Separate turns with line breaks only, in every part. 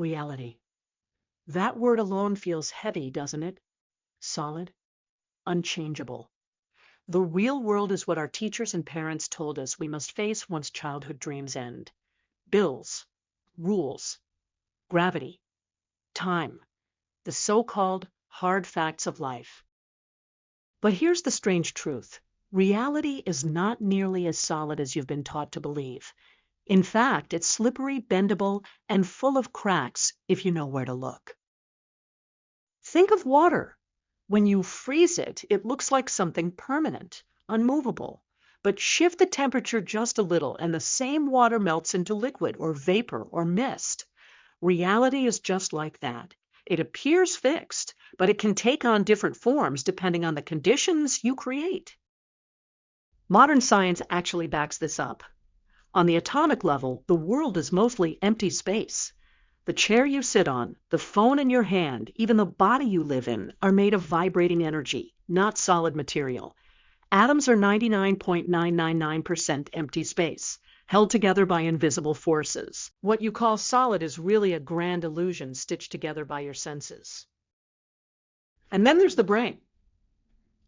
Reality. That word alone feels heavy, doesn't it? Solid, unchangeable. The real world is what our teachers and parents told us we must face once childhood dreams end. Bills, rules, gravity, time, the so-called hard facts of life. But here's the strange truth. Reality is not nearly as solid as you've been taught to believe. In fact, it's slippery, bendable, and full of cracks if you know where to look. Think of water. When you freeze it, it looks like something permanent, unmovable. But shift the temperature just a little, and the same water melts into liquid or vapor or mist. Reality is just like that. It appears fixed, but it can take on different forms depending on the conditions you create. Modern science actually backs this up. On the atomic level, the world is mostly empty space. The chair you sit on, the phone in your hand, even the body you live in, are made of vibrating energy, not solid material. Atoms are 99.999% empty space, held together by invisible forces. What you call solid is really a grand illusion stitched together by your senses. And then there's the brain.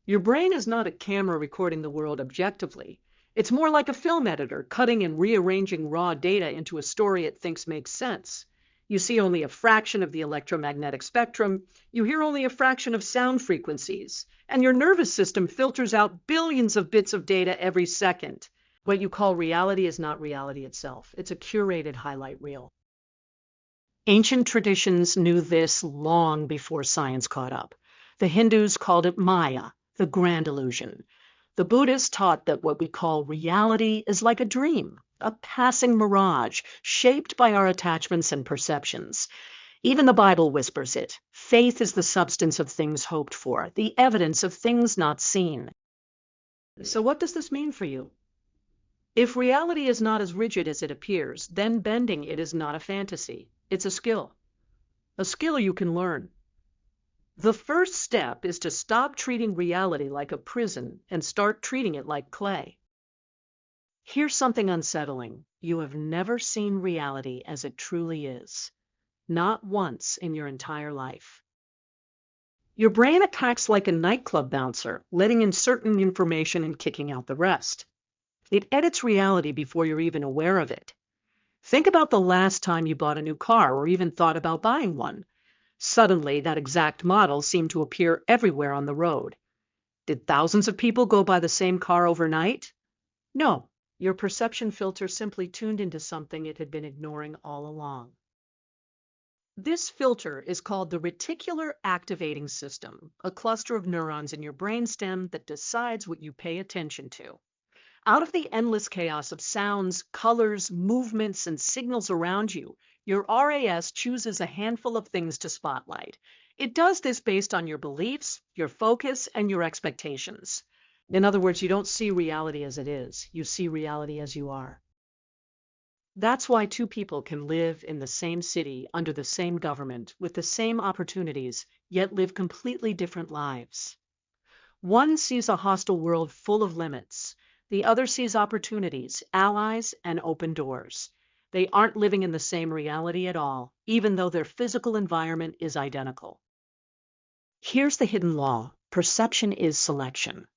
Your brain is not a camera recording the world objectively. It's more like a film editor cutting and rearranging raw data into a story it thinks makes sense. You see only a fraction of the electromagnetic spectrum, you hear only a fraction of sound frequencies, and your nervous system filters out billions of bits of data every second. What you call reality is not reality itself. It's a curated highlight reel. Ancient traditions knew this long before science caught up. The Hindus called it Maya, the grand illusion. The Buddhists taught that what we call reality is like a dream, a passing mirage shaped by our attachments and perceptions. Even the Bible whispers it. Faith is the substance of things hoped for, the evidence of things not seen. So what does this mean for you? If reality is not as rigid as it appears, then bending it is not a fantasy. It's a skill you can learn. The first step is to stop treating reality like a prison and start treating it like clay. Here's something unsettling. You have never seen reality as it truly is. Not once in your entire life. Your brain attacks like a nightclub bouncer, letting in certain information and kicking out the rest. It edits reality before you're even aware of it. Think about the last time you bought a new car or even thought about buying one. Suddenly, that exact model seemed to appear everywhere on the road. Did thousands of people go buy the same car overnight? No, your perception filter simply tuned into something it had been ignoring all along. This filter is called the reticular activating system, a cluster of neurons in your brainstem that decides what you pay attention to. Out of the endless chaos of sounds, colors, movements, and signals around you, your RAS chooses a handful of things to spotlight. It does this based on your beliefs, your focus, and your expectations. In other words, you don't see reality as it is. You see reality as you are. That's why two people can live in the same city, under the same government, with the same opportunities, yet live completely different lives. One sees a hostile world full of limits. The other sees opportunities, allies, and open doors. They aren't living in the same reality at all, even though their physical environment is identical. Here's the hidden law. Perception is selection.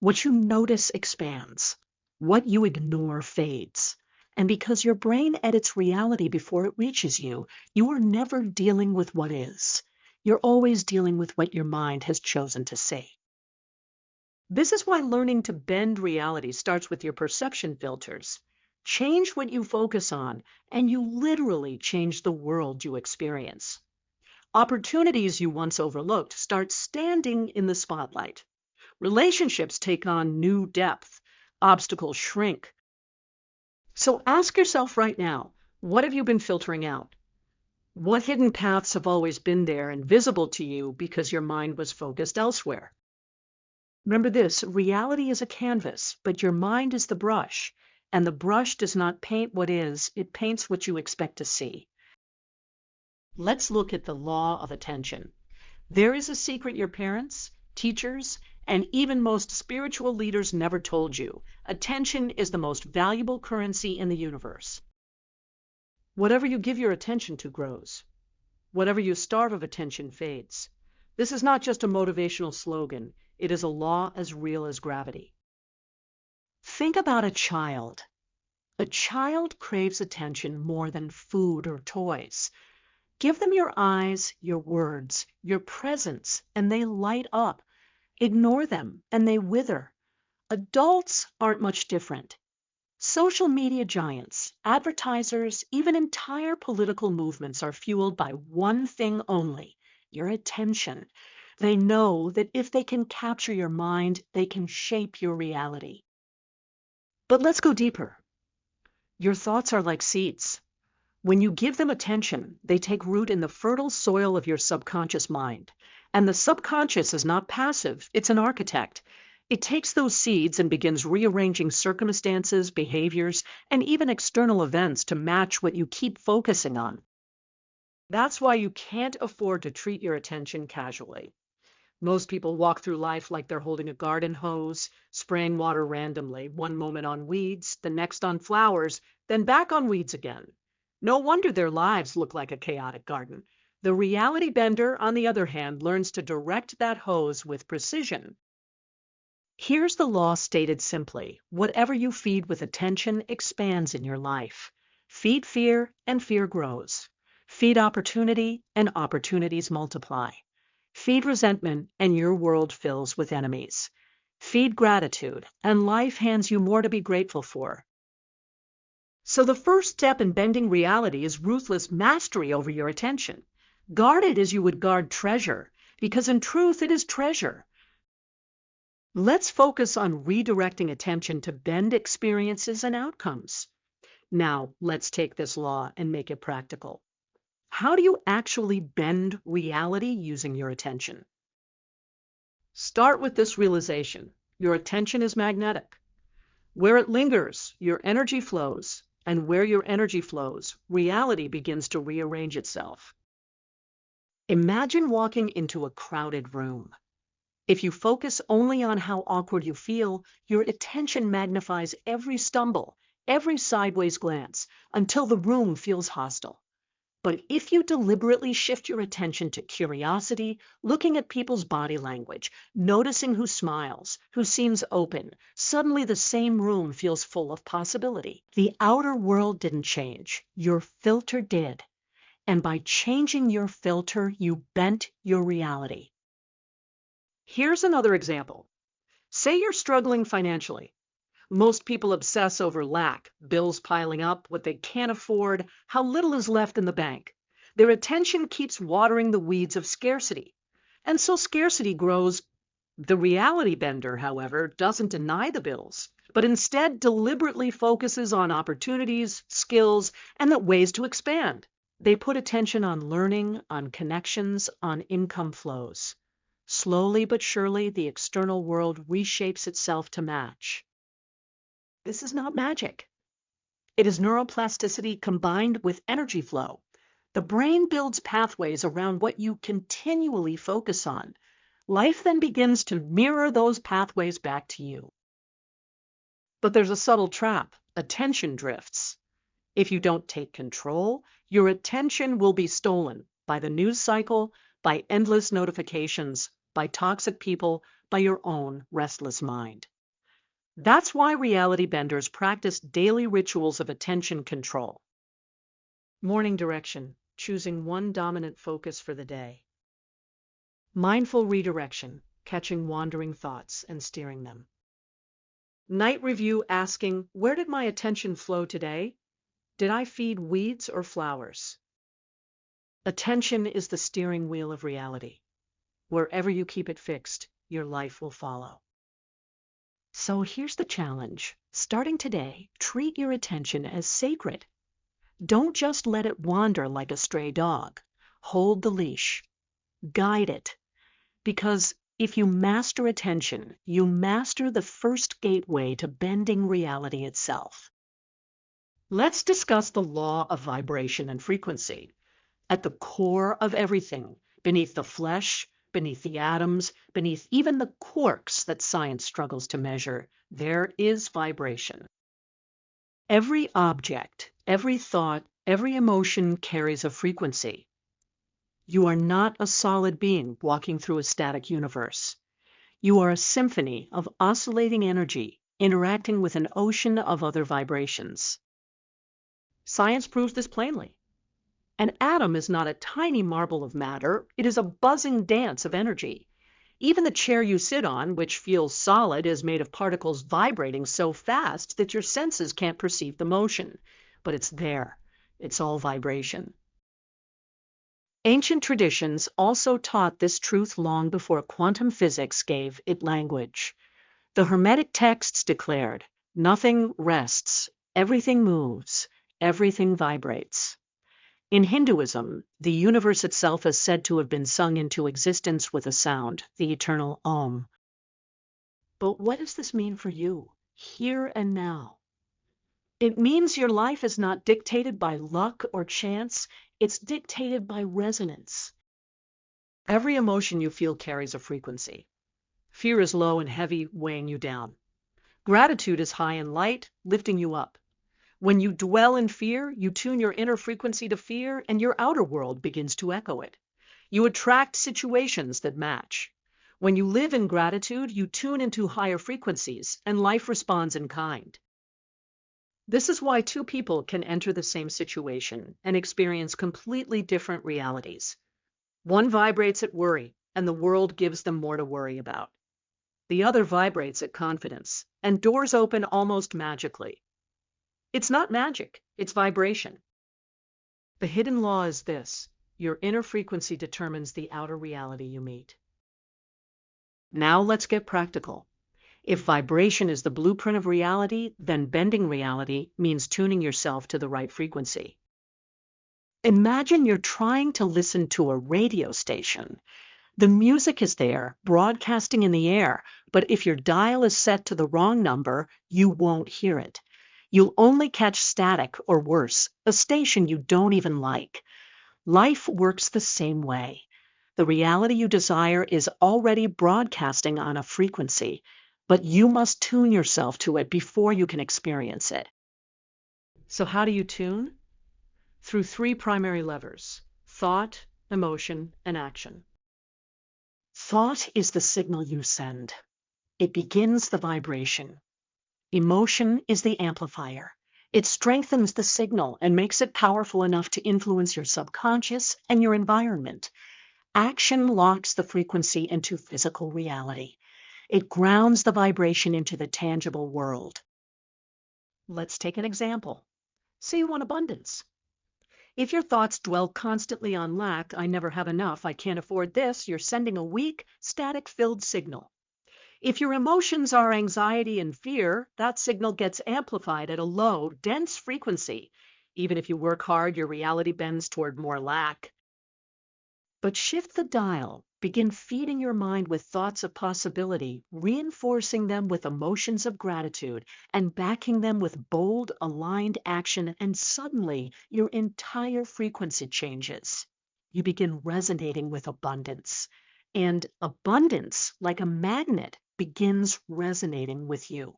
What you notice expands. What you ignore fades. And because your brain edits reality before it reaches you, you are never dealing with what is. You're always dealing with what your mind has chosen to say. This is why learning to bend reality starts with your perception filters. Change what you focus on, and you literally change the world you experience. Opportunities you once overlooked start standing in the spotlight. Relationships take on new depth. Obstacles shrink. So ask yourself right now, what have you been filtering out? What hidden paths have always been there and visible to you because your mind was focused elsewhere? Remember this, reality is a canvas, but your mind is the brush. And the brush does not paint what is, it paints what you expect to see. Let's look at the law of attention. There is a secret your parents, teachers, and even most spiritual leaders never told you. Attention is the most valuable currency in the universe. Whatever you give your attention to grows. Whatever you starve of attention fades. This is not just a motivational slogan. It is a law as real as gravity. Think about a child. A child craves attention more than food or toys. Give them your eyes, your words, your presence, and they light up. Ignore them, and they wither. Adults aren't much different. Social media giants, advertisers, even entire political movements are fueled by one thing only: your attention. They know that if they can capture your mind, they can shape your reality. But let's go deeper. Your thoughts are like seeds. When you give them attention, they take root in the fertile soil of your subconscious mind. And the subconscious is not passive, it's an architect. It takes those seeds and begins rearranging circumstances, behaviors, and even external events to match what you keep focusing on. That's why you can't afford to treat your attention casually. Most people walk through life like they're holding a garden hose, spraying water randomly, one moment on weeds, the next on flowers, then back on weeds again. No wonder their lives look like a chaotic garden. The reality bender, on the other hand, learns to direct that hose with precision. Here's the law stated simply: whatever you feed with attention expands in your life. Feed fear, and fear grows. Feed opportunity, and opportunities multiply. Feed resentment, and your world fills with enemies. Feed gratitude, and life hands you more to be grateful for. So the first step in bending reality is ruthless mastery over your attention. Guard it as you would guard treasure, because in truth it is treasure. Let's focus on redirecting attention to bend experiences and outcomes. Now, let's take this law and make it practical. How do you actually bend reality using your attention? Start with this realization: your attention is magnetic. Where it lingers, your energy flows, and where your energy flows, reality begins to rearrange itself. Imagine walking into a crowded room. If you focus only on how awkward you feel, your attention magnifies every stumble, every sideways glance, until the room feels hostile. But if you deliberately shift your attention to curiosity, looking at people's body language, noticing who smiles, who seems open, suddenly the same room feels full of possibility. The outer world didn't change, your filter did. And by changing your filter, you bent your reality. Here's another example. Say you're struggling financially. Most people obsess over lack, bills piling up, what they can't afford, how little is left in the bank. Their attention keeps watering the weeds of scarcity. And so scarcity grows. The reality bender, however, doesn't deny the bills, but instead deliberately focuses on opportunities, skills, and the ways to expand. They put attention on learning, on connections, on income flows. Slowly but surely, the external world reshapes itself to match. This is not magic. It is neuroplasticity combined with energy flow. The brain builds pathways around what you continually focus on. Life then begins to mirror those pathways back to you. But there's a subtle trap: attention drifts. If you don't take control, your attention will be stolen by the news cycle, by endless notifications, by toxic people, by your own restless mind. That's why reality benders practice daily rituals of attention control. Morning direction: choosing one dominant focus for the day. Mindful redirection: catching wandering thoughts and steering them. Night review: asking, where did my attention flow today? Did I feed weeds or flowers? Attention is the steering wheel of reality. Wherever you keep it fixed, your life will follow. So here's the challenge. Starting today, treat your attention as sacred. Don't just let it wander like a stray dog. Hold the leash. Guide it. Because if you master attention, you master the first gateway to bending reality itself. Let's discuss the law of vibration and frequency. At the core of everything, beneath the flesh, beneath the atoms, beneath even the quarks that science struggles to measure, there is vibration. Every object, every thought, every emotion carries a frequency. You are not a solid being walking through a static universe. You are a symphony of oscillating energy interacting with an ocean of other vibrations. Science proves this plainly. An atom is not a tiny marble of matter, it is a buzzing dance of energy. Even the chair you sit on, which feels solid, is made of particles vibrating so fast that your senses can't perceive the motion. But it's there. It's all vibration. Ancient traditions also taught this truth long before quantum physics gave it language. The Hermetic texts declared, "Nothing rests, everything moves, everything vibrates." In Hinduism, the universe itself is said to have been sung into existence with a sound, the eternal Om. But what does this mean for you, here and now? It means your life is not dictated by luck or chance, it's dictated by resonance. Every emotion you feel carries a frequency. Fear is low and heavy, weighing you down. Gratitude is high and light, lifting you up. When you dwell in fear, you tune your inner frequency to fear, and your outer world begins to echo it. You attract situations that match. When you live in gratitude, you tune into higher frequencies, and life responds in kind. This is why two people can enter the same situation and experience completely different realities. One vibrates at worry, and the world gives them more to worry about. The other vibrates at confidence, and doors open almost magically. It's not magic, it's vibration. The hidden law is this: your inner frequency determines the outer reality you meet. Now let's get practical. If vibration is the blueprint of reality, then bending reality means tuning yourself to the right frequency. Imagine you're trying to listen to a radio station. The music is there, broadcasting in the air, but if your dial is set to the wrong number, you won't hear it. You'll only catch static, or worse, a station you don't even like. Life works the same way. The reality you desire is already broadcasting on a frequency, but you must tune yourself to it before you can experience it. So how do you tune? Through three primary levers: thought, emotion, and action. Thought is the signal you send. It begins the vibration. Emotion is the amplifier. It strengthens the signal and makes it powerful enough to influence your subconscious and your environment. Action locks the frequency into physical reality. It grounds the vibration into the tangible world. Let's take an example. Say you want abundance. If your thoughts dwell constantly on lack, I never have enough, I can't afford this, you're sending a weak, static-filled signal. If your emotions are anxiety and fear, that signal gets amplified at a low, dense frequency. Even if you work hard, your reality bends toward more lack. But shift the dial. Begin feeding your mind with thoughts of possibility, reinforcing them with emotions of gratitude, and backing them with bold, aligned action, and suddenly your entire frequency changes. You begin resonating with abundance. And abundance, like a magnet, begins resonating with you.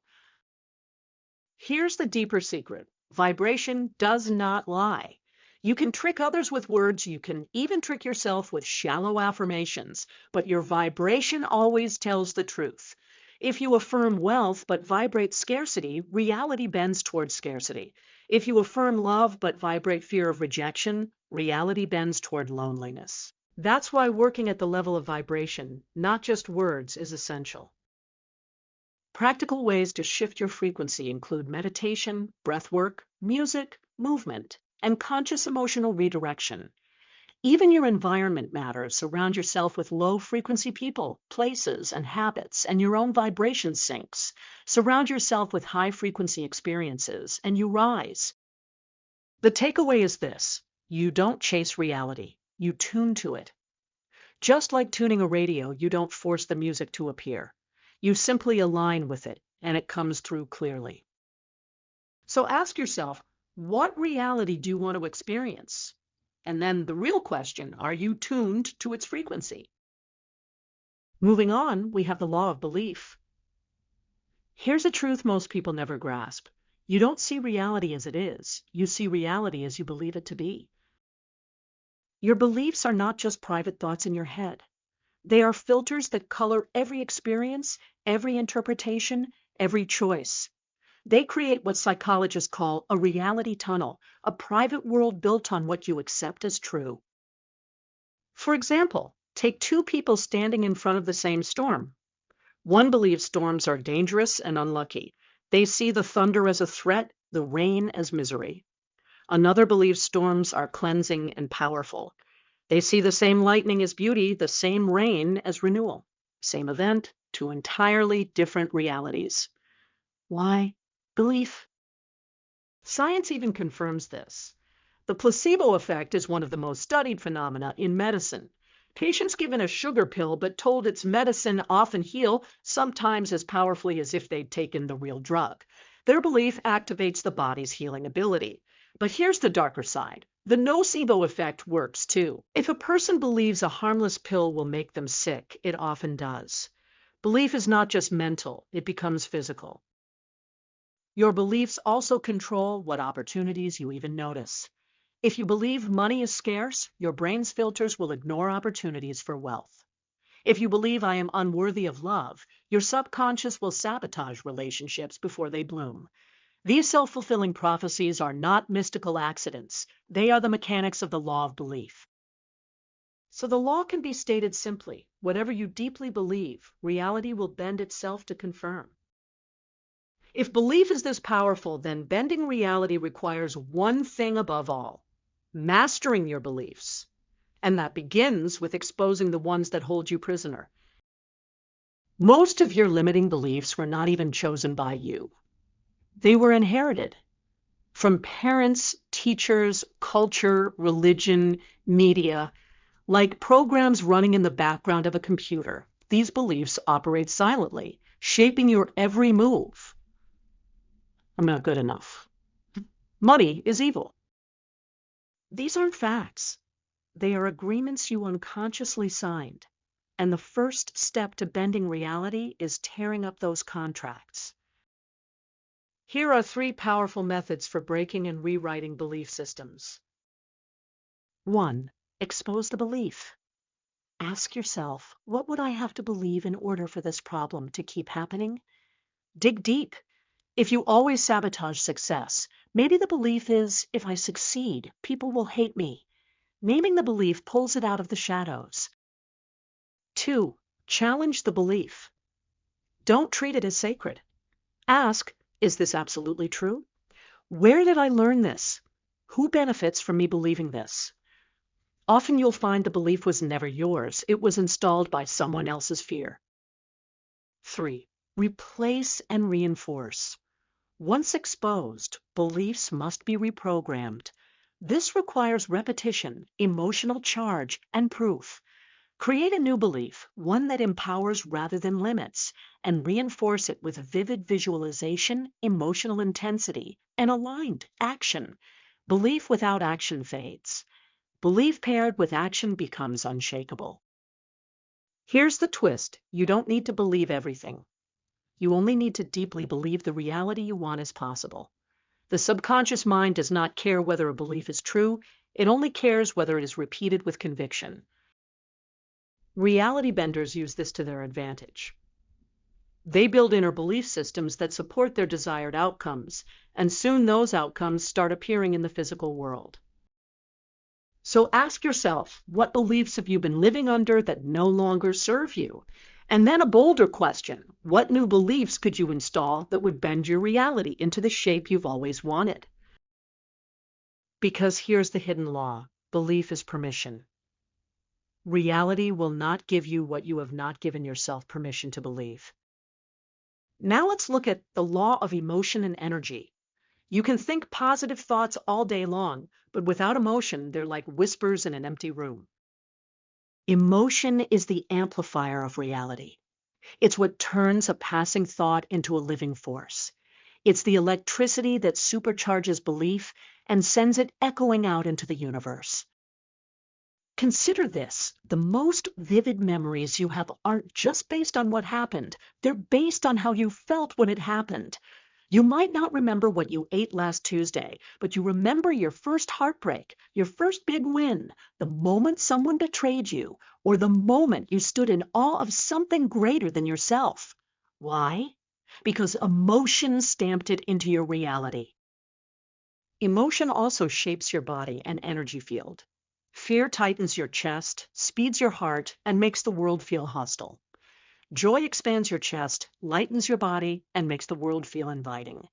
Here's the deeper secret. Vibration does not lie. You can trick others with words, you can even trick yourself with shallow affirmations, but your vibration always tells the truth. If you affirm wealth but vibrate scarcity, reality bends towards scarcity. If you affirm love but vibrate fear of rejection, reality bends toward loneliness. That's why working at the level of vibration, not just words, is essential. Practical ways to shift your frequency include meditation, breath work, music, movement, and conscious emotional redirection. Even your environment matters. Surround yourself with low-frequency people, places, and habits, and your own vibration syncs. Surround yourself with high-frequency experiences, and you rise. The takeaway is this: you don't chase reality, you tune to it. Just like tuning a radio, you don't force the music to appear. You simply align with it, and it comes through clearly. So ask yourself, what reality do you want to experience? And then the real question, are you tuned to its frequency? Moving on, we have the law of belief. Here's a truth most people never grasp. You don't see reality as it is. You see reality as you believe it to be. Your beliefs are not just private thoughts in your head. They are filters that color every experience, every interpretation, every choice. They create what psychologists call a reality tunnel, a private world built on what you accept as true. For example, take two people standing in front of the same storm. One believes storms are dangerous and unlucky. They see the thunder as a threat, the rain as misery. Another believes storms are cleansing and powerful. They see the same lightning as beauty, the same rain as renewal. Same event, two entirely different realities. Why? Belief. Science even confirms this. The placebo effect is one of the most studied phenomena in medicine. Patients given a sugar pill but told it's medicine often heal, sometimes as powerfully as if they'd taken the real drug. Their belief activates the body's healing ability. But here's the darker side. The nocebo effect works too. If a person believes a harmless pill will make them sick, it often does. Belief is not just mental, it becomes physical. Your beliefs also control what opportunities you even notice. If you believe money is scarce, your brain's filters will ignore opportunities for wealth. If you believe I am unworthy of love, your subconscious will sabotage relationships before they bloom. These self-fulfilling prophecies are not mystical accidents. They are the mechanics of the law of belief. So the law can be stated simply. Whatever you deeply believe, reality will bend itself to confirm. If belief is this powerful, then bending reality requires one thing above all: mastering your beliefs. And that begins with exposing the ones that hold you prisoner. Most of your limiting beliefs were not even chosen by you. They were inherited from parents, teachers, culture, religion, media. Like programs running in the background of a computer, these beliefs operate silently, shaping your every move. I'm not good enough. Money is evil. These aren't facts. They are agreements you unconsciously signed. And the first step to bending reality is tearing up those contracts. Here are 3 powerful methods for breaking and rewriting belief systems. 1. Expose the belief. Ask yourself, what would I have to believe in order for this problem to keep happening? Dig deep. If you always sabotage success, maybe the belief is, if I succeed, people will hate me. Naming the belief pulls it out of the shadows. 2. Challenge the belief. Don't treat it as sacred. Ask, is this absolutely true? Where did I learn this? Who benefits from me believing this? Often you'll find the belief was never yours. It was installed by someone else's fear. 3. Replace and reinforce. Once exposed, beliefs must be reprogrammed. This requires repetition, emotional charge, and proof. Create a new belief, one that empowers rather than limits, and reinforce it with vivid visualization, emotional intensity, and aligned action. Belief without action fades. Belief paired with action becomes unshakable. Here's the twist. You don't need to believe everything. You only need to deeply believe the reality you want is possible. The subconscious mind does not care whether a belief is true. It only cares whether it is repeated with conviction. Reality benders use this to their advantage. They build inner belief systems that support their desired outcomes, and soon those outcomes start appearing in the physical world. So ask yourself, what beliefs have you been living under that no longer serve you? And then a bolder question, what new beliefs could you install that would bend your reality into the shape you've always wanted? Because here's the hidden law, belief is permission. Reality will not give you what you have not given yourself permission to believe. Now let's look at the law of emotion and energy. You can think positive thoughts all day long, but without emotion, they're like whispers in an empty room. Emotion is the amplifier of reality. It's what turns a passing thought into a living force. It's the electricity that supercharges belief and sends it echoing out into the universe. Consider this, the most vivid memories you have aren't just based on what happened, they're based on how you felt when it happened. You might not remember what you ate last Tuesday, but you remember your first heartbreak, your first big win, the moment someone betrayed you, or the moment you stood in awe of something greater than yourself. Why? Because emotion stamped it into your reality. Emotion also shapes your body and energy field. Fear tightens your chest, speeds your heart, and makes the world feel hostile. Joy expands your chest, lightens your body, and makes the world feel inviting.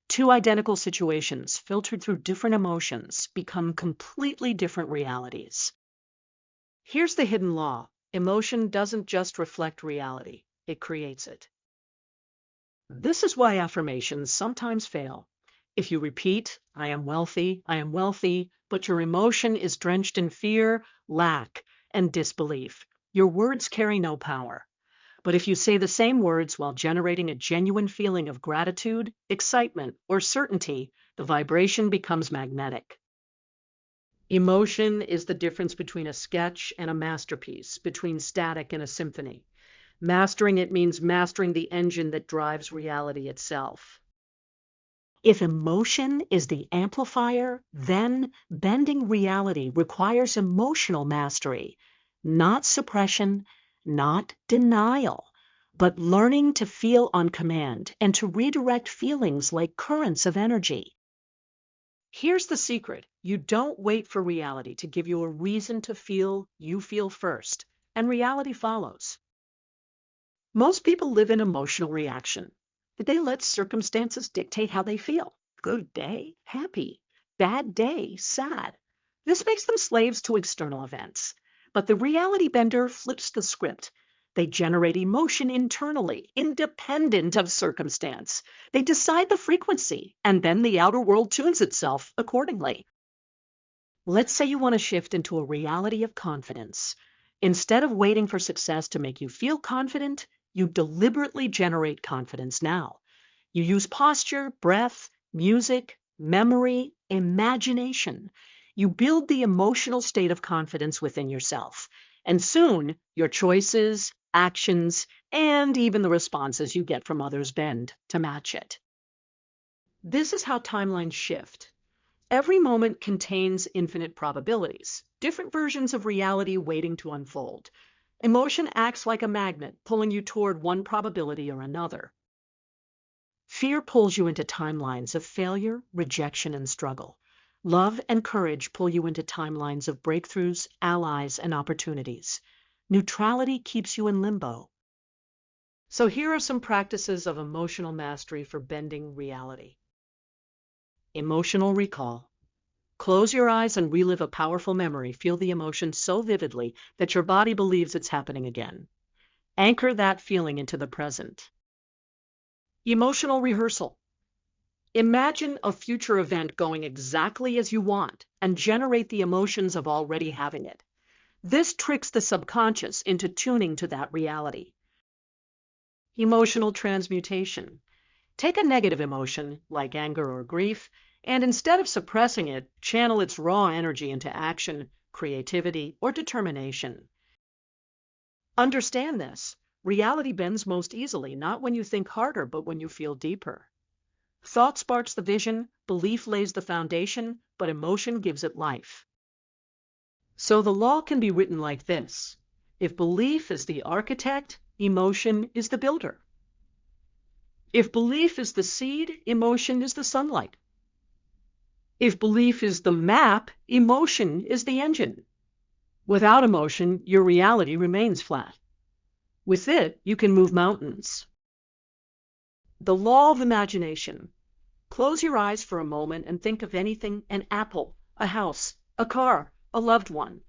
Two identical situations filtered through different emotions become completely different realities. Here's the hidden law. Emotion doesn't just reflect reality, it creates it. This is why affirmations sometimes fail. If you repeat, I am wealthy, but your emotion is drenched in fear, lack, and disbelief, your words carry no power. But if you say the same words while generating a genuine feeling of gratitude, excitement, or certainty, the vibration becomes magnetic. Emotion is the difference between a sketch and a masterpiece, between static and a symphony. Mastering it means mastering the engine that drives reality itself. If emotion is the amplifier, then bending reality requires emotional mastery, not suppression, not denial, but learning to feel on command and to redirect feelings like currents of energy. Here's the secret. You don't wait for reality to give you a reason to feel. You feel first, and reality follows. Most people live in emotional reaction. They let circumstances dictate how they feel. Good day, happy. Bad day, sad. This makes them slaves to external events. But the reality bender flips the script. They generate emotion internally, independent of circumstance. They decide the frequency, and then the outer world tunes itself accordingly. Let's say you want to shift into a reality of confidence. Instead of waiting for success to make you feel confident, you deliberately generate confidence now. You use posture, breath, music, memory, imagination. You build the emotional state of confidence within yourself. And soon, your choices, actions, and even the responses you get from others bend to match it. This is how timelines shift. Every moment contains infinite probabilities, different versions of reality waiting to unfold. Emotion acts like a magnet, pulling you toward one probability or another. Fear pulls you into timelines of failure, rejection, and struggle. Love and courage pull you into timelines of breakthroughs, allies, and opportunities. Neutrality keeps you in limbo. So here are some practices of emotional mastery for bending reality. Emotional recall. Close your eyes and relive a powerful memory. Feel the emotion so vividly that your body believes it's happening again. Anchor that feeling into the present. Emotional rehearsal. Imagine a future event going exactly as you want and generate the emotions of already having it. This tricks the subconscious into tuning to that reality. Emotional transmutation. Take a negative emotion, like anger or grief, and instead of suppressing it, channel its raw energy into action, creativity, or determination. Understand this. Reality bends most easily, not when you think harder, but when you feel deeper. Thought sparks the vision, belief lays the foundation, but emotion gives it life. So the law can be written like this. If belief is the architect, emotion is the builder. If belief is the seed, emotion is the sunlight. If belief is the map, emotion is the engine. Without emotion, your reality remains flat. With it, you can move mountains. The law of imagination. Close your eyes for a moment and think of anything: an apple, a house, a car, a loved one.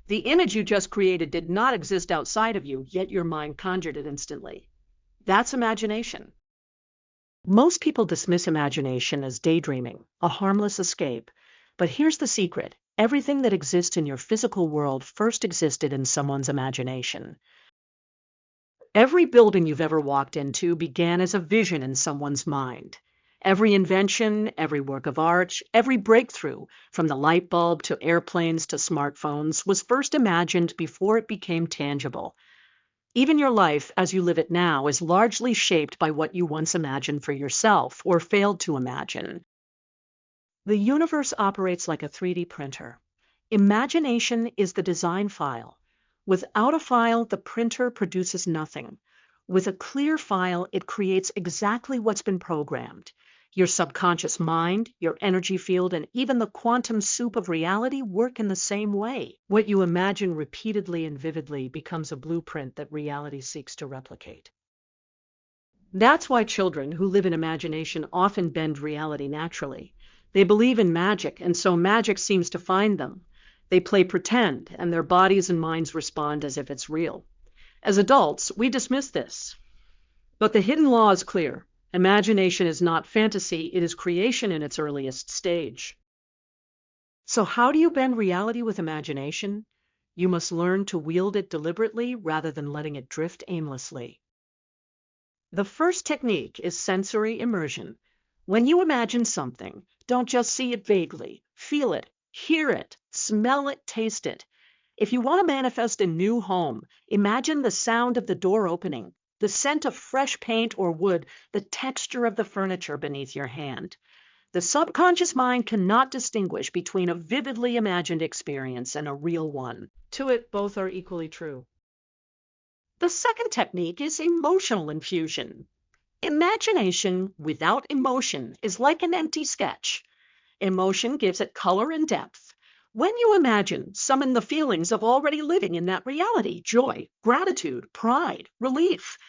The image you just created did not exist outside of you, yet your mind conjured it instantly. That's imagination. Most people dismiss imagination as daydreaming, a harmless escape. But here's the secret. Everything that exists in your physical world first existed in someone's imagination. Every building you've ever walked into began as a vision in someone's mind. Every invention, every work of art, every breakthrough, from the light bulb to airplanes to smartphones, was first imagined before it became tangible. Even your life as you live it now is largely shaped by what you once imagined for yourself or failed to imagine. The universe operates like a 3D printer. Imagination is the design file. Without a file, the printer produces nothing. With a clear file, it creates exactly what's been programmed. Your subconscious mind, your energy field, and even the quantum soup of reality work in the same way. What you imagine repeatedly and vividly becomes a blueprint that reality seeks to replicate. That's why children who live in imagination often bend reality naturally. They believe in magic, and so magic seems to find them. They play pretend, and their bodies and minds respond as if it's real. As adults, we dismiss this. But the hidden law is clear. Imagination is not fantasy, it is creation in its earliest stage. So how do you bend reality with imagination? You must learn to wield it deliberately rather than letting it drift aimlessly. The first technique is sensory immersion. When you imagine something, don't just see it vaguely. Feel it, hear it, smell it, taste it. If you want to manifest a new home, imagine the sound of the door opening, the scent of fresh paint or wood, the texture of the furniture beneath your hand. The subconscious mind cannot distinguish between a vividly imagined experience and a real one. To it, both are equally true. The second technique is emotional infusion. Imagination without emotion is like an empty sketch. Emotion gives it color and depth. When you imagine, summon the feelings of already living in that reality: joy, gratitude, pride, relief.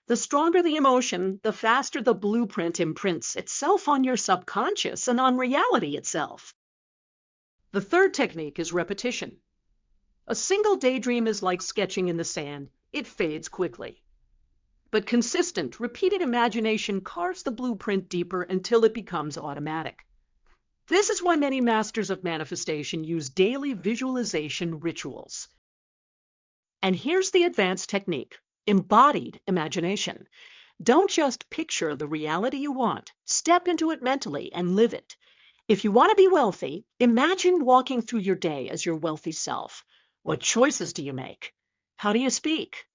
The stronger the emotion, the faster the blueprint imprints itself on your subconscious and on reality itself. The third technique is repetition. A single daydream is like sketching in the sand. It fades quickly. But consistent, repeated imagination carves the blueprint deeper until it becomes automatic. This is why many masters of manifestation use daily visualization rituals. And here's the advanced technique: embodied imagination. Don't just picture the reality you want. Step into it mentally and live it. If you want to be wealthy, imagine walking through your day as your wealthy self. What choices do you make? How do you speak?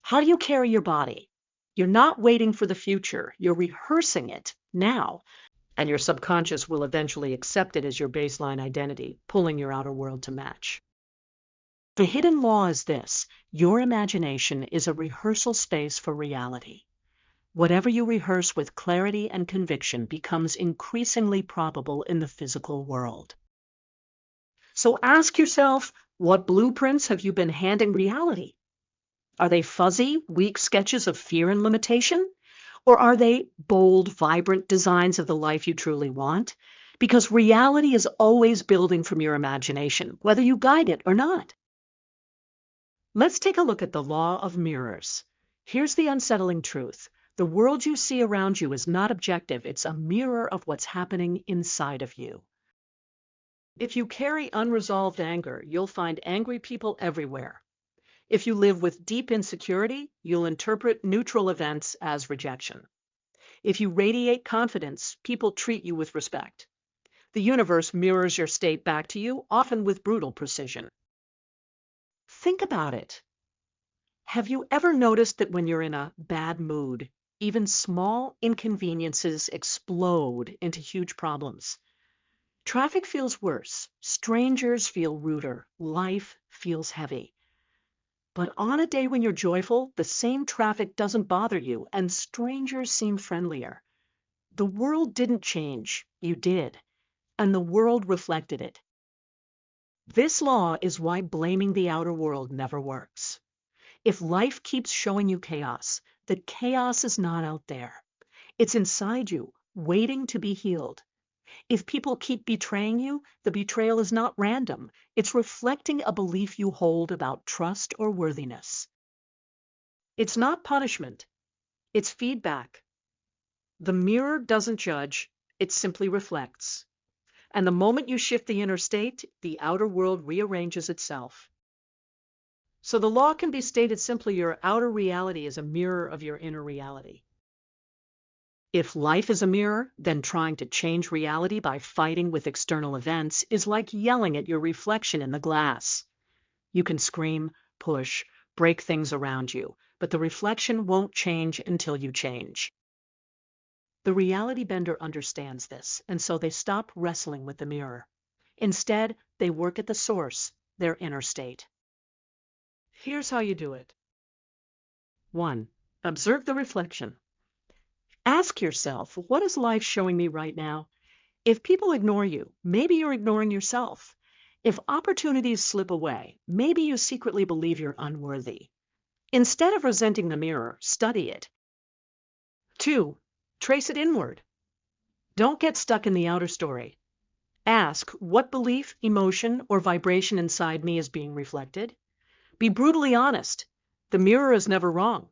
How do you carry your body? You're not waiting for the future. You're rehearsing it now. And your subconscious will eventually accept it as your baseline identity, pulling your outer world to match. The hidden law is this: your imagination is a rehearsal space for reality. Whatever you rehearse with clarity and conviction becomes increasingly probable in the physical world. So ask yourself, what blueprints have you been handing reality? Are they fuzzy, weak sketches of fear and limitation? Or are they bold, vibrant designs of the life you truly want? Because reality is always building from your imagination, whether you guide it or not. Let's take a look at the law of mirrors. Here's the unsettling truth. The world you see around you is not objective. It's a mirror of what's happening inside of you. If you carry unresolved anger, you'll find angry people everywhere. If you live with deep insecurity, you'll interpret neutral events as rejection. If you radiate confidence, people treat you with respect. The universe mirrors your state back to you, often with brutal precision. Think about it. Have you ever noticed that when you're in a bad mood, even small inconveniences explode into huge problems? Traffic feels worse, strangers feel ruder, life feels heavy. But on a day when you're joyful, the same traffic doesn't bother you, and strangers seem friendlier. The world didn't change, you did, and the world reflected it. This law is why blaming the outer world never works. If life keeps showing you chaos, the chaos is not out there. It's inside you, waiting to be healed. If people keep betraying you, the betrayal is not random. It's reflecting a belief you hold about trust or worthiness. It's not punishment. It's feedback. The mirror doesn't judge. It simply reflects. And the moment you shift the inner state, the outer world rearranges itself. So the law can be stated simply: your outer reality is a mirror of your inner reality. If life is a mirror, then trying to change reality by fighting with external events is like yelling at your reflection in the glass. You can scream, push, break things around you, but the reflection won't change until you change. The reality bender understands this, and so they stop wrestling with the mirror. Instead, they work at the source, their inner state. Here's how you do it. 1. Observe the reflection. Ask yourself, what is life showing me right now? If people ignore you, maybe you're ignoring yourself. If opportunities slip away, maybe you secretly believe you're unworthy. Instead of resenting the mirror, study it. 2. Trace it inward. Don't get stuck in the outer story. Ask, what belief, emotion, or vibration inside me is being reflected? Be brutally honest. The mirror is never wrong.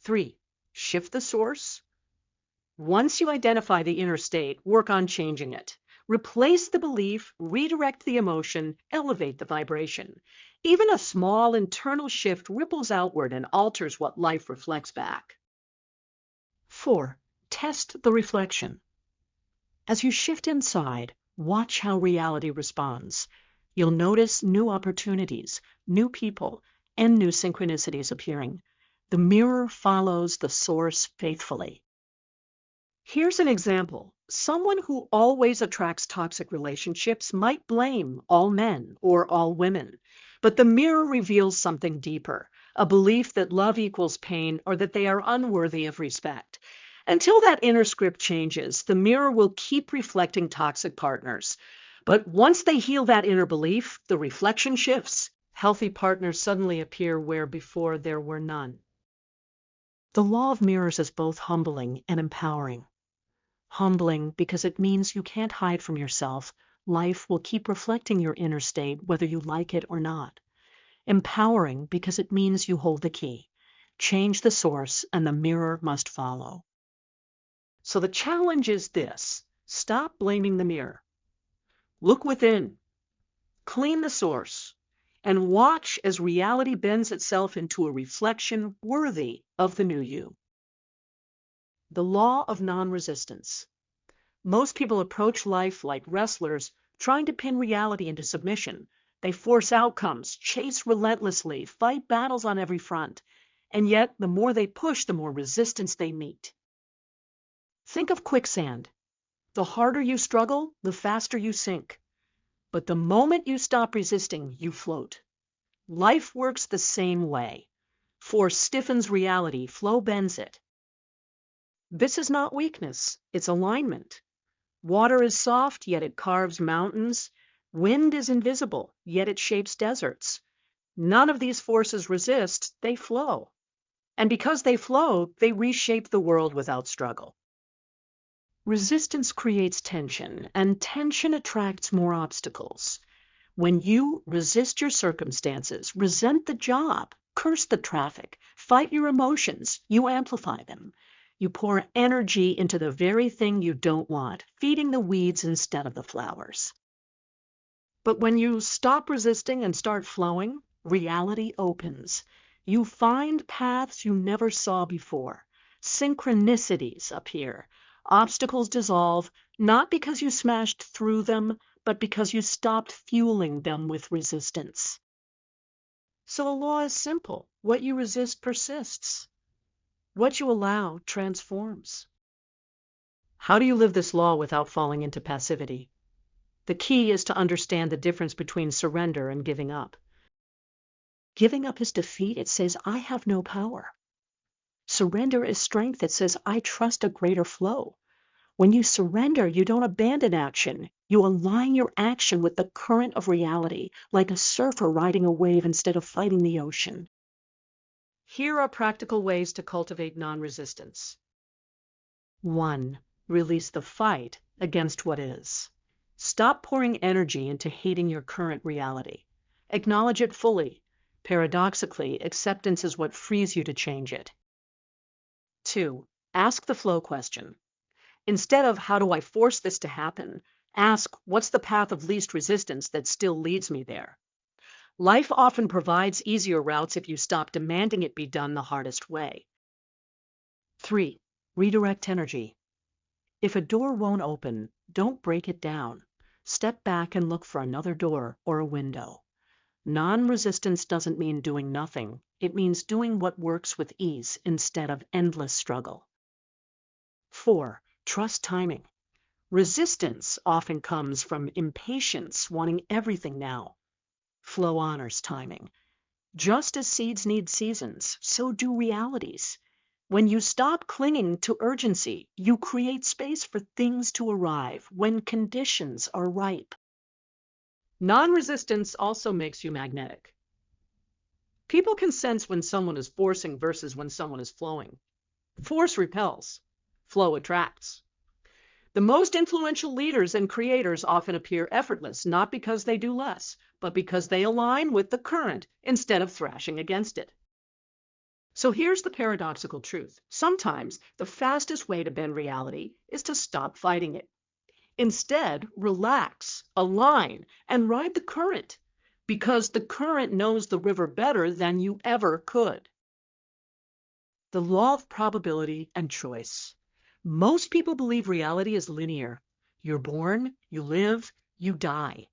3. Shift the source. Once you identify the inner state, work on changing it. Replace the belief, redirect the emotion, elevate the vibration. Even a small internal shift ripples outward and alters what life reflects back. 4. Test the reflection. As you shift inside, watch how reality responds. You'll notice new opportunities, new people, and new synchronicities appearing. The mirror follows the source faithfully. Here's an example. Someone who always attracts toxic relationships might blame all men or all women, but the mirror reveals something deeper, a belief that love equals pain or that they are unworthy of respect. Until that inner script changes, the mirror will keep reflecting toxic partners. But once they heal that inner belief, the reflection shifts. Healthy partners suddenly appear where before there were none. The law of mirrors is both humbling and empowering. Humbling because it means you can't hide from yourself. Life will keep reflecting your inner state whether you like it or not. Empowering because it means you hold the key. Change the source and the mirror must follow. So the challenge is this: stop blaming the mirror. Look within, clean the source, and watch as reality bends itself into a reflection worthy of the new you. The law of non-resistance. Most people approach life like wrestlers, trying to pin reality into submission. They force outcomes, chase relentlessly, fight battles on every front. And yet, the more they push, the more resistance they meet. Think of quicksand. The harder you struggle, the faster you sink. But the moment you stop resisting, you float. Life works the same way. Force stiffens reality, flow bends it. This is not weakness, it's alignment. Water is soft, yet it carves mountains. Wind is invisible, yet it shapes deserts. None of these forces resist, they flow. And because they flow, they reshape the world without struggle. Resistance creates tension, and tension attracts more obstacles. When you resist your circumstances, resent the job, curse the traffic, fight your emotions, you amplify them. You pour energy into the very thing you don't want, feeding the weeds instead of the flowers. But when you stop resisting and start flowing, reality opens. You find paths you never saw before. Synchronicities appear. Obstacles dissolve, not because you smashed through them, but because you stopped fueling them with resistance. So the law is simple. What you resist persists. What you allow transforms. How do you live this law without falling into passivity? The key is to understand the difference between surrender and giving up. Giving up is defeat. It says, I have no power. Surrender is strength. It says, I trust a greater flow. When you surrender, you don't abandon action. You align your action with the current of reality, like a surfer riding a wave instead of fighting the ocean. Here are practical ways to cultivate non-resistance. 1. Release the fight against what is. Stop pouring energy into hating your current reality. Acknowledge it fully. Paradoxically, acceptance is what frees you to change it. 2. Ask the flow question. Instead of, how do I force this to happen? Ask, what's the path of least resistance that still leads me there? Life often provides easier routes if you stop demanding it be done the hardest way. 3. Redirect energy. If a door won't open, don't break it down. Step back and look for another door or a window. Non-resistance doesn't mean doing nothing. It means doing what works with ease instead of endless struggle. 4. Trust timing. Resistance often comes from impatience, wanting everything now. Flow honors timing. Just as seeds need seasons, so do realities. When you stop clinging to urgency, you create space for things to arrive when conditions are ripe. Non-resistance also makes you magnetic. People can sense when someone is forcing versus when someone is flowing. Force repels, flow attracts. The most influential leaders and creators often appear effortless, not because they do less, but because they align with the current instead of thrashing against it. So here's the paradoxical truth. Sometimes the fastest way to bend reality is to stop fighting it. Instead, relax, align, and ride the current, because the current knows the river better than you ever could. The law of probability and choice. Most people believe reality is linear. You're born, you live, you die.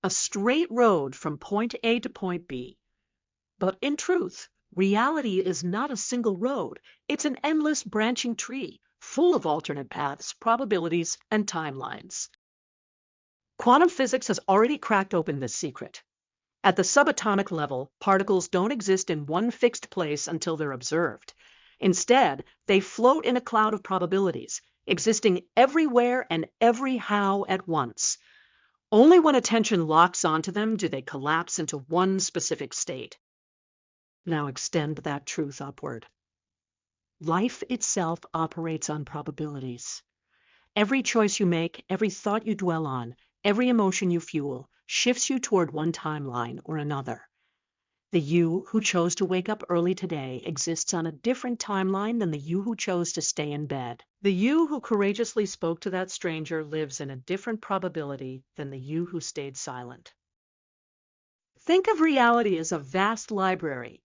A straight road from point A to point B. But in truth, reality is not a single road. It's an endless branching tree, full of alternate paths, probabilities, and timelines. Quantum physics has already cracked open this secret. At the subatomic level, particles don't exist in one fixed place until they're observed. Instead, they float in a cloud of probabilities, existing everywhere and every how at once. Only when attention locks onto them do they collapse into one specific state. Now extend that truth upward. Life itself operates on probabilities. Every choice you make, every thought you dwell on, every emotion you fuel, shifts you toward one timeline or another. The you who chose to wake up early today exists on a different timeline than the you who chose to stay in bed. The you who courageously spoke to that stranger lives in a different probability than the you who stayed silent. Think of reality as a vast library.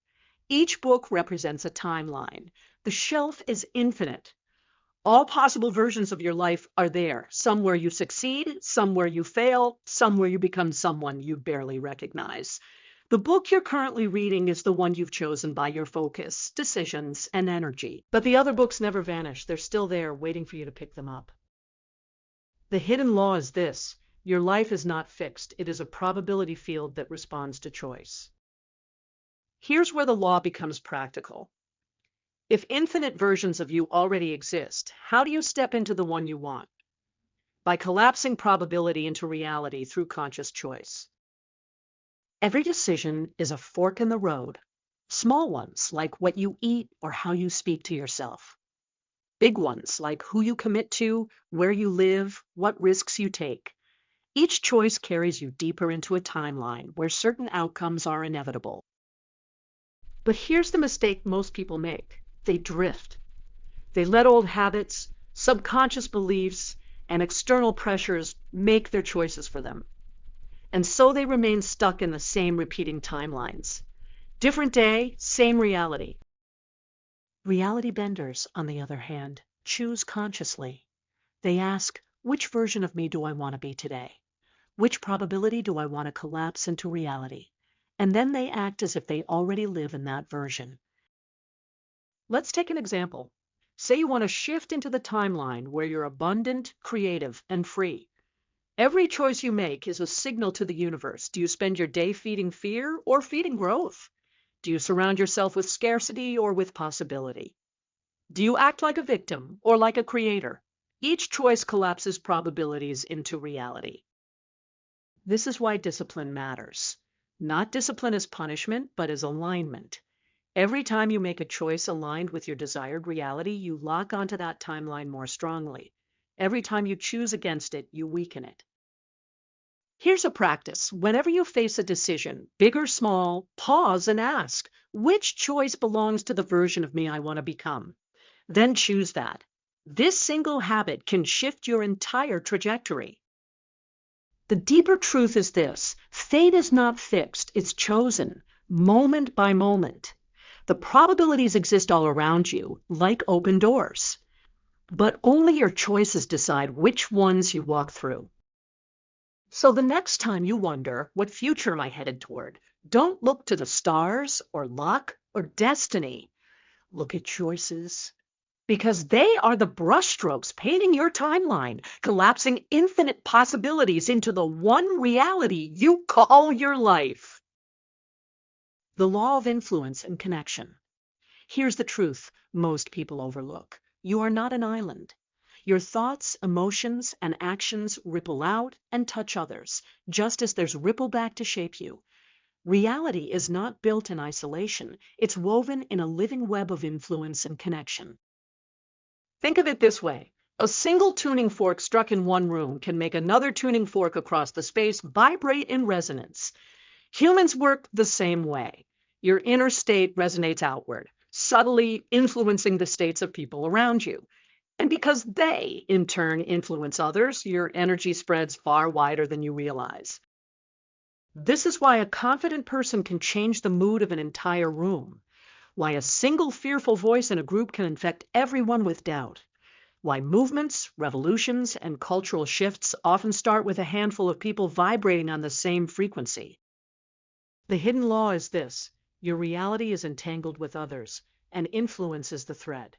Each book represents a timeline. The shelf is infinite. All possible versions of your life are there. Some where you succeed, some where you fail, some where you become someone you barely recognize. The book you're currently reading is the one you've chosen by your focus, decisions, and energy. But the other books never vanish. They're still there, waiting for you to pick them up. The hidden law is this: your life is not fixed. It is a probability field that responds to choice. Here's where the law becomes practical. If infinite versions of you already exist, how do you step into the one you want? By collapsing probability into reality through conscious choice. Every decision is a fork in the road. Small ones, like what you eat or how you speak to yourself. Big ones, like who you commit to, where you live, what risks you take. Each choice carries you deeper into a timeline where certain outcomes are inevitable. But here's the mistake most people make. They drift. They let old habits, subconscious beliefs, and external pressures make their choices for them. And so they remain stuck in the same repeating timelines. Different day, same reality. Reality benders, on the other hand, choose consciously. They ask, which version of me do I want to be today? Which probability do I want to collapse into reality? And then they act as if they already live in that version. Let's take an example. Say you want to shift into the timeline where you're abundant, creative, and free. Every choice you make is a signal to the universe. Do you spend your day feeding fear or feeding growth? Do you surround yourself with scarcity or with possibility? Do you act like a victim or like a creator? Each choice collapses probabilities into reality. This is why discipline matters. Not discipline as punishment, but as alignment. Every time you make a choice aligned with your desired reality, you lock onto that timeline more strongly. Every time you choose against it, you weaken it. Here's a practice. Whenever you face a decision, big or small, pause and ask, which choice belongs to the version of me I want to become? Then choose that. This single habit can shift your entire trajectory. The deeper truth is this: fate is not fixed, it's chosen, moment by moment. The probabilities exist all around you, like open doors. But only your choices decide which ones you walk through. So the next time you wonder, what future am I headed toward? Don't look to the stars or luck or destiny. Look at choices, because they are the brushstrokes painting your timeline, collapsing infinite possibilities into the one reality you call your life. The law of influence and connection. Here's the truth most people overlook. You are not an island. Your thoughts, emotions, and actions ripple out and touch others, just as there's ripple back to shape you. Reality is not built in isolation. It's woven in a living web of influence and connection. Think of it this way. A single tuning fork struck in one room can make another tuning fork across the space vibrate in resonance. Humans work the same way. Your inner state resonates outward, subtly influencing the states of people around you. And because they, in turn, influence others, your energy spreads far wider than you realize. This is why a confident person can change the mood of an entire room. Why a single fearful voice in a group can infect everyone with doubt. Why movements, revolutions, and cultural shifts often start with a handful of people vibrating on the same frequency. The hidden law is this: your reality is entangled with others, and influence is the thread.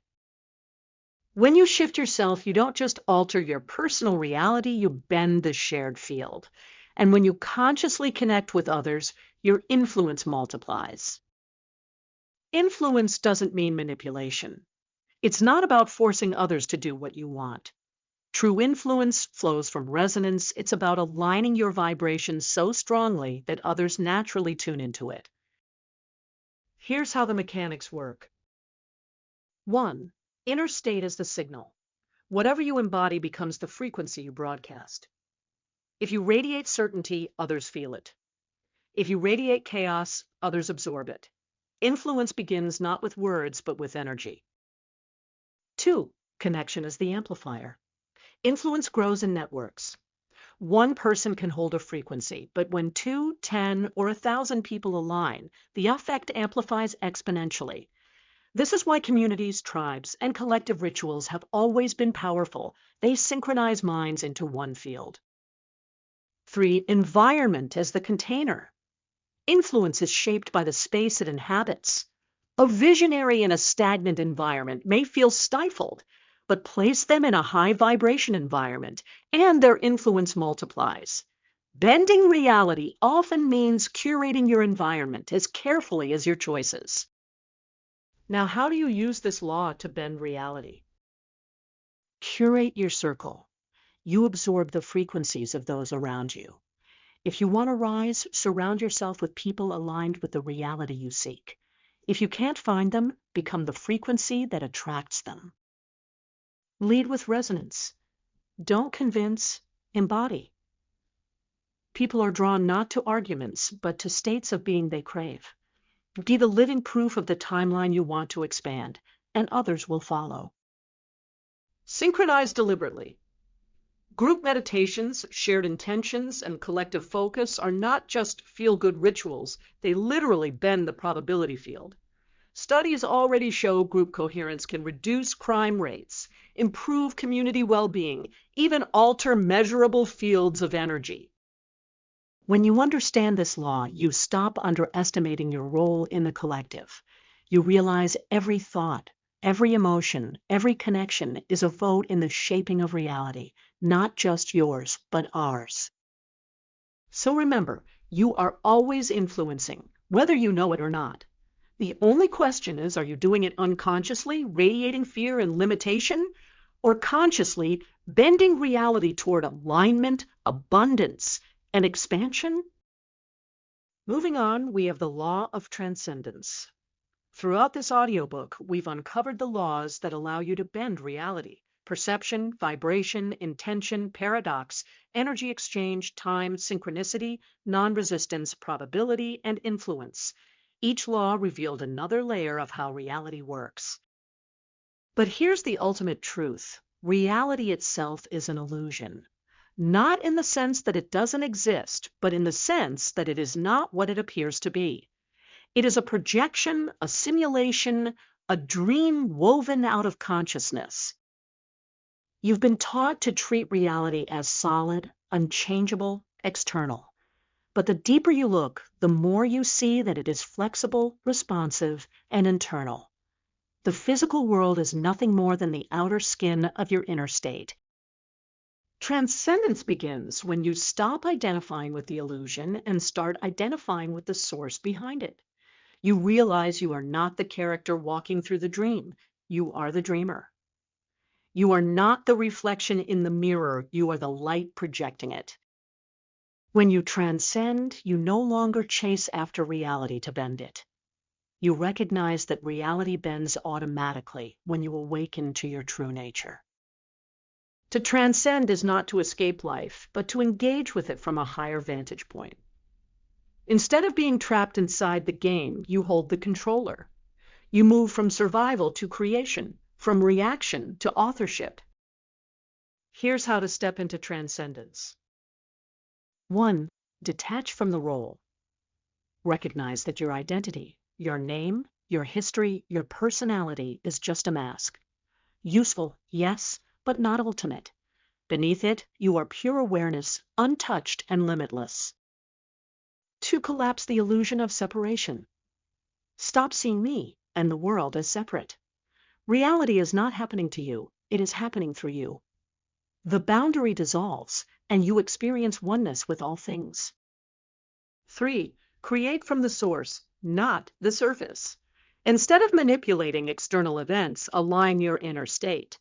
When you shift yourself, you don't just alter your personal reality, you bend the shared field. And when you consciously connect with others, your influence multiplies. Influence doesn't mean manipulation. It's not about forcing others to do what you want. True influence flows from resonance. It's about aligning your vibration so strongly that others naturally tune into it. Here's how the mechanics work. 1. Inner state is the signal. Whatever you embody becomes the frequency you broadcast. If you radiate certainty, others feel it. If you radiate chaos, others absorb it. Influence begins not with words, but with energy. 2. Connection is the amplifier. Influence grows in networks. One person can hold a frequency, but when 2, 10, or 1,000 people align, the effect amplifies exponentially. This is why communities, tribes, and collective rituals have always been powerful. They synchronize minds into one field. 3. Environment as the container. Influence is shaped by the space it inhabits. A visionary in a stagnant environment may feel stifled, but place them in a high vibration environment, and their influence multiplies. Bending reality often means curating your environment as carefully as your choices. Now, how do you use this law to bend reality? Curate your circle. You absorb the frequencies of those around you. If you want to rise, surround yourself with people aligned with the reality you seek. If you can't find them, become the frequency that attracts them. Lead with resonance. Don't convince, embody. People are drawn not to arguments, but to states of being they crave. Be the living proof of the timeline you want to expand, and others will follow. Synchronize deliberately. Group meditations, shared intentions, and collective focus are not just feel-good rituals. They literally bend the probability field. Studies already show group coherence can reduce crime rates, improve community well-being, even alter measurable fields of energy. When you understand this law, you stop underestimating your role in the collective. You realize every thought, every emotion, every connection is a vote in the shaping of reality, not just yours, but ours. So remember, you are always influencing, whether you know it or not. The only question is, are you doing it unconsciously, radiating fear and limitation, or consciously bending reality toward alignment, abundance, and expansion? Moving on, we have the law of transcendence. Throughout this audiobook, we've uncovered the laws that allow you to bend reality: perception, vibration, intention, paradox, energy exchange, time, synchronicity, non-resistance, probability, and influence. Each law revealed another layer of how reality works. But here's the ultimate truth. Reality itself is an illusion. Not in the sense that it doesn't exist, but in the sense that it is not what it appears to be. It is a projection, a simulation, a dream woven out of consciousness. You've been taught to treat reality as solid, unchangeable, external. But the deeper you look, the more you see that it is flexible, responsive, and internal. The physical world is nothing more than the outer skin of your inner state. Transcendence begins when you stop identifying with the illusion and start identifying with the source behind it. You realize you are not the character walking through the dream. You are the dreamer. You are not the reflection in the mirror. You are the light projecting it. When you transcend, you no longer chase after reality to bend it. You recognize that reality bends automatically when you awaken to your true nature. To transcend is not to escape life, but to engage with it from a higher vantage point. Instead of being trapped inside the game, you hold the controller. You move from survival to creation, from reaction to authorship. Here's how to step into transcendence. 1. Detach from the role. Recognize that your identity, your name, your history, your personality is just a mask. Useful, yes, but not ultimate. Beneath it, you are pure awareness, untouched and limitless. 2. Collapse the illusion of separation. Stop seeing me and the world as separate. Reality is not happening to you, it is happening through you. The boundary dissolves, and you experience oneness with all things. 3. Create from the source, not the surface. Instead of manipulating external events, align your inner state.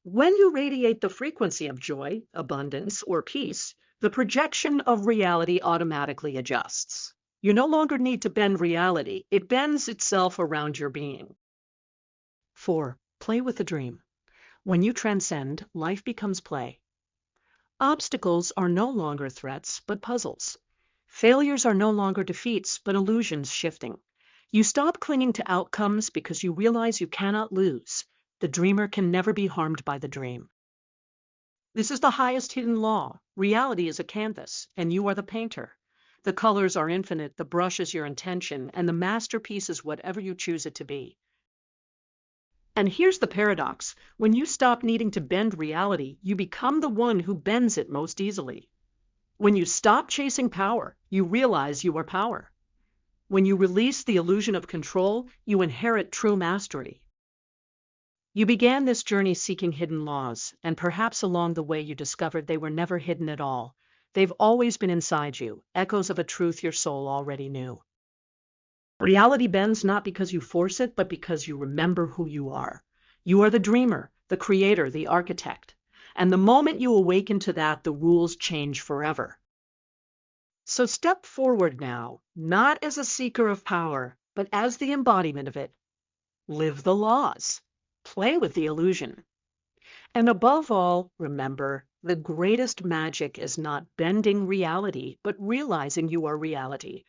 When you radiate the frequency of joy, abundance, or peace, the projection of reality automatically adjusts. You no longer need to bend reality. It bends itself around your being. 4. Play with the dream. When you transcend, life becomes play. Obstacles are no longer threats, but puzzles. Failures are no longer defeats, but illusions shifting. You stop clinging to outcomes because you realize you cannot lose. The dreamer can never be harmed by the dream. This is the highest hidden law. Reality is a canvas, and you are the painter. The colors are infinite, the brush is your intention, and the masterpiece is whatever you choose it to be. And here's the paradox. When you stop needing to bend reality, you become the one who bends it most easily. When you stop chasing power, you realize you are power. When you release the illusion of control, you inherit true mastery. You began this journey seeking hidden laws, and perhaps along the way you discovered they were never hidden at all. They've always been inside you, echoes of a truth your soul already knew. Reality bends not because you force it, but because you remember who you are. You are the dreamer, the creator, the architect. And the moment you awaken to that, the rules change forever. So step forward now, not as a seeker of power, but as the embodiment of it. Live the laws. Play with the illusion. And above all, remember, the greatest magic is not bending reality, but realizing you are reality.